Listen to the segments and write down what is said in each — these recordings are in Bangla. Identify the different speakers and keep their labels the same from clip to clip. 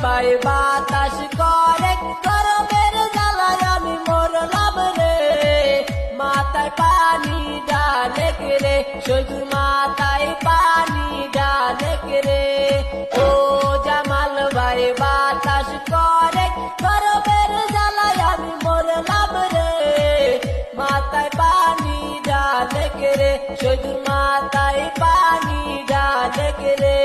Speaker 1: ভাই বাতাস করে গরমের জ্বালায় আমি মরলাম রে, মাথায় পানি ডালে রে, শুধু মাথায় পানি ডালে রে। ও জামাল ভাই বাতাস করে গরমের জ্বালায় আমি মরলাম রে, মাথায় পানি ডালে রে, শুধু মাথায় পানি ডালে রে।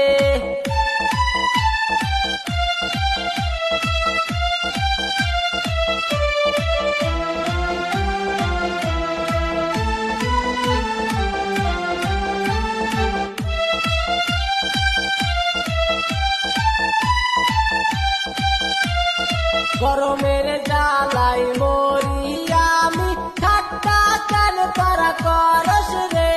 Speaker 1: গরমের জ্বালাই মরি আমি, ঠাট্টা কেন করা করস রে,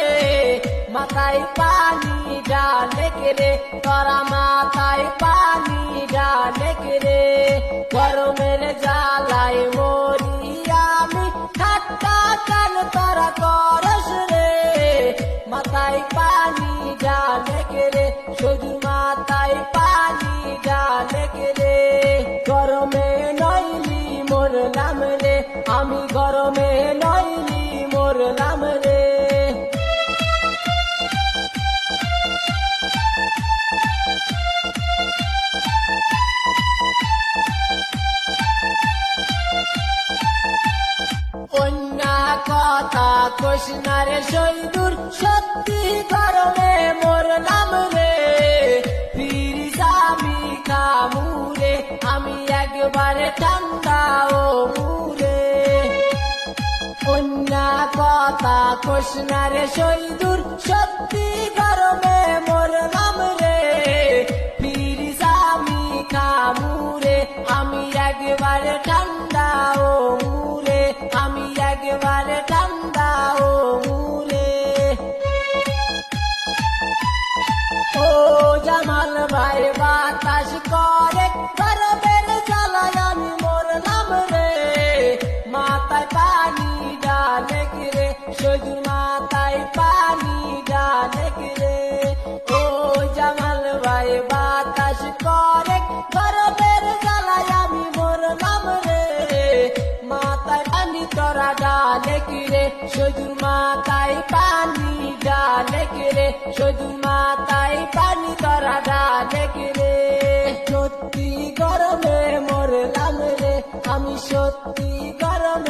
Speaker 1: মাথায় পানি ডালে রে, তোরা মাথায় পানি ডালে রে। গরমের জ্বালাই মরি আমি, ঠাট্টা কেন করা করস রে, মাথায় পানি ডালে রে, শুধু মাথায় পানি ডালে রে। গরমে নইলি মরলাম রে, আমি গরমে নইলি মরলাম রে। অন্য কথা কোস না রে শৈদুর, সত্যি গরমে মরলাম রে, ফিরিস আমি কামুরে, আমি একবারে ঠান্ডা ও মুরে। অন্য কথা কোস না রে শৈদুর, সত্যি গরমে মরলাম রে, ফিরিস আমি কামুরে, আমি একবারে ঠান্ডা ও মুরে, আমি একবারে ঠান্ডা ও মুরে। ও জামাল ভাই বাতাস করে গরমের জ্বালায় আমি মরলাম রে, মাথায় পানি ডালে রে, শুধু মাথায় পানি ডালে রে। ও জামাল ভাই বাতাস করে গরমের জ্বালায় আমি মরলাম রে, মাথায় পানি তোরা ডালে রে, শুধু মাথায় পানি ডালে রে, শুধু মাথায় পানি তোরা ডালে রে। সত্যি গরমে মরলাম রে, আমি সত্যি গরমে